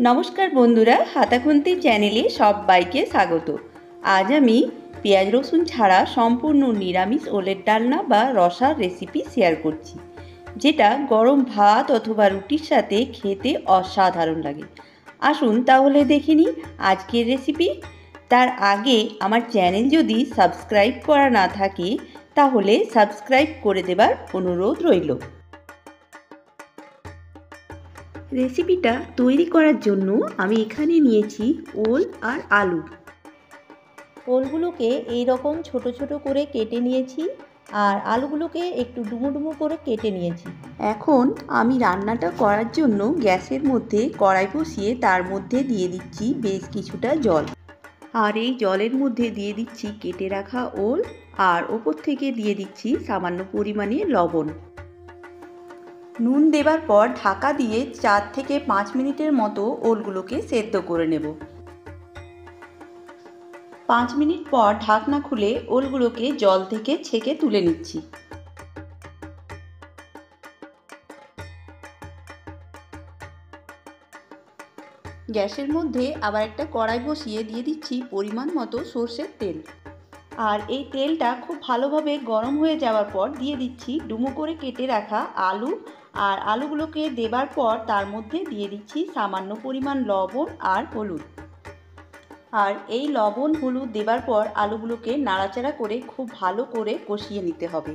নমস্কার বন্ধুরা, হাতাখুন্তি চ্যানেলে সবাইকে স্বাগত। আজ আমি পেঁয়াজ রসুন ছাড়া সম্পূর্ণ নিরামিষ ওলের ডালনা বা রসার রেসিপি শেয়ার করছি, যেটা গরম ভাত অথবা রুটির সাথে খেতে অসাধারণ লাগে। আসুন তাহলে দেখে নিই আজকের রেসিপি। তার আগে আমার চ্যানেল যদি সাবস্ক্রাইব করা না থাকে তাহলে সাবস্ক্রাইব করে দেবার অনুরোধ রইল। রেসিপিটা তৈরি করার জন্য আমি এখানে নিয়েছি ওল আর আলু। ওলগুলোকে এই রকম ছোট ছোট করে কেটে নিয়েছি আর আলুগুলোকে একটু ডুমো ডুমো করে কেটে নিয়েছি। এখন আমি রান্নাটা করার জন্য গ্যাসের মধ্যে কড়াই বসিয়ে তার মধ্যে দিয়ে দিচ্ছি বেশ কিছুটা জল, আর এই জলের মধ্যে দিয়ে দিচ্ছি কেটে রাখা ওল, আর ওপর থেকে দিয়ে দিচ্ছি সামান্য পরিমাণে লবণ। নুন দেবার পর ঢাকা দিয়ে 4 থেকে 5 মিনিটের মতো ওলগুলোকে সেদ্ধ করে নেব। 5 মিনিট পর ঢাকনা খুলে ওলগুলোকে জল থেকে ছেঁকে তুলে নিচ্ছি। গ্যাসের মধ্যে আবার একটা কড়াই বসিয়ে দিয়ে দিচ্ছি পরিমাণ মতো সর্ষের তেল, আর এই তেলটা খুব ভালোভাবে গরম হয়ে যাওয়ার পর দিয়ে দিচ্ছি ডুমো করে কেটে রাখা আলু, আর আলুগুলোকে দেবার পর তার মধ্যে দিয়ে দিচ্ছি সামান্য পরিমাণ লবণ আর হলুদ। আর এই লবণ হলুদ দেবার পর আলুগুলোকে নাড়াচাড়া করে খুব ভালো করে কষিয়ে নিতে হবে,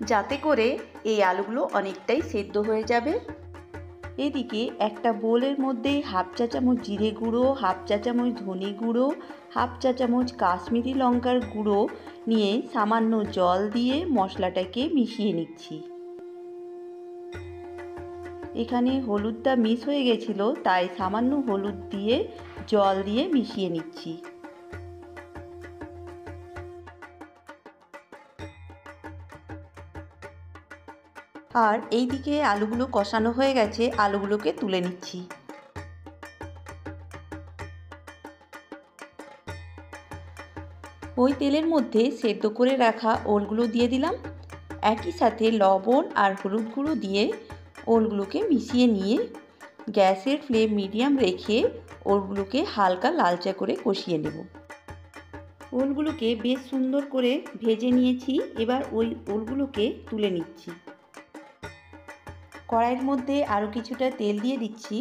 যাতে করে এই আলুগুলো অনেকটাই সেদ্ধ হয়ে যাবে। এদিকে একটা বোলের মধ্যে হাফ চা চামচ জিরে গুঁড়ো, হাফ চা চামচ ধনে গুঁড়ো, হাফ চা চামচ কাশ্মীরি লঙ্কার গুঁড়ো নিয়ে সামান্য জল দিয়ে মশলাটাকে মিশিয়ে নিচ্ছি। এখানে হলুদটা মিস হয়ে গেছিল, তাই সামান্য হলুদ দিয়ে জল দিয়ে মিশিয়ে নিচ্ছি। আর এইদিকে আলুগুলো কষানো হয়ে গেছে, আলুগুলোকে তুলে নিচ্ছি। ওই তেলের মধ্যে সেদ্ধ করে রাখা ওলগুলো দিয়ে দিলাম, একই সাথে লবণ আর হলুদ গুঁড়ো দিয়ে ওলগুলোকে মিশিয়ে নিয়ে গ্যাসের ফ্লেম মিডিয়াম রেখে ওলগুলোকে হালকা লালচে করে কষিয়ে নেব। ওলগুলোকে বেশ সুন্দর করে ভেজে নিয়েছি, এবার ওই ওলগুলোকে তুলে নিচ্ছি। কড়াইয়ের মধ্যে আরও কিছুটা তেল দিয়ে দিচ্ছি।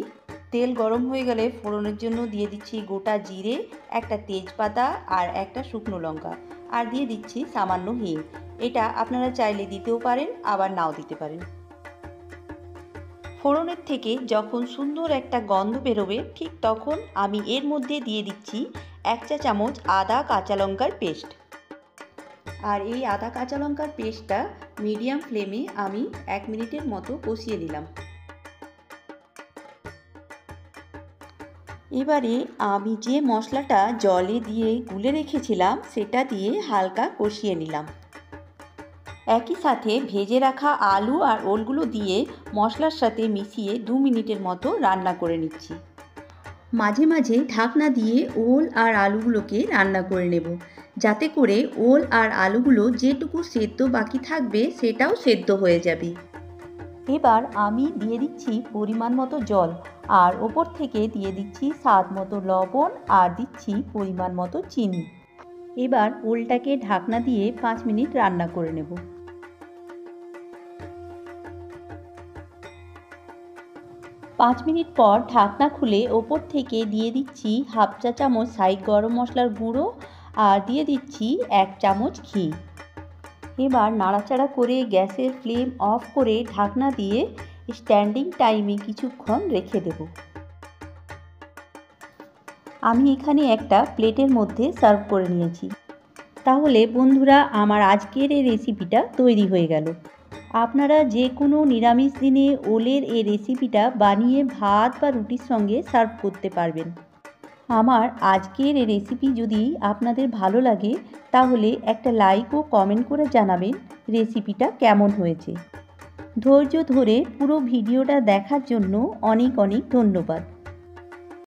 তেল গরম হয়ে গেলে ফোড়নের জন্য দিয়ে দিচ্ছি গোটা জিরে, একটা তেজপাতা আর একটা শুকনো লঙ্কা, আর দিয়ে দিচ্ছি সামান্য হিং। এটা আপনারা চাইলে দিতেও পারেন, আবার নাও দিতে পারেন। ফোড়নের থেকে যখন সুন্দর একটা গন্ধ বেরোবে ঠিক তখন আমি এর মধ্যে দিয়ে দিচ্ছি 1 চা চামচ আদা কাঁচা লঙ্কার পেস্ট। আর এই আদা কাঁচা লঙ্কার পেস্টটা মিডিয়াম ফ্লেমে আমি 1 মিনিটের মতো কষিয়ে নিলাম। এবারে আমি যে মশলাটা জলে দিয়ে গুলে রেখেছিলাম সেটা দিয়ে হালকা কষিয়ে নিলাম। একই সাথে ভেজে রাখা আলু আর ওলগুলো দিয়ে মশলার সাথে মিশিয়ে 2 মিনিটের মতো রান্না করে নিচ্ছি। মাঝে মাঝে ঢাকনা দিয়ে ওল আর আলুগুলোকে রান্না করে নেব, যাতে করে ওল আর আলুগুলো যেটুকু সেদ্ধ বাকি থাকবে সেটাও সেদ্ধ হয়ে যাবে। এবার আমি দিয়ে দিচ্ছি পরিমাণ মতো জল, আর ওপর থেকে দিয়ে দিচ্ছি স্বাদ মতো লবণ, আর দিচ্ছি পরিমাণ মতো চিনি। এবার ওলটাকে ঢাকনা দিয়ে 5 মিনিট রান্না করে নেব। 5 মিনিট পর ঢাকনা খুলে ওপর থেকে দিয়ে দিচ্ছি হাফ চা চামচ সাই গরম মশলার গুঁড়ো, আর দিয়ে দিচ্ছি 1 চামচ ঘি। এবার নাড়াচাড়া করে গ্যাসের ফ্লেম অফ করে ঢাকনা দিয়ে স্ট্যান্ডিং টাইমে কিছুক্ষণ রেখে দেব। আমি এখানে একটা প্লেটের মধ্যে সার্ভ করে নিয়েছি। তাহলে বন্ধুরা, আমার আজকের এই রেসিপিটা তৈরি হয়ে গেল। আপনারা যে কোনো নিরামিষ দিনে ওলের এই রেসিপিটা বানিয়ে ভাত বা রুটির সঙ্গে সার্ভ করতে পারবেন। আমার আজকের এই রেসিপি যদি আপনাদের ভালো লাগে তাহলে একটা লাইক ও কমেন্ট করে জানাবেন রেসিপিটা কেমন হয়েছে। ধৈর্য ধরে পুরো ভিডিওটা দেখার জন্য অনেক অনেক ধন্যবাদ।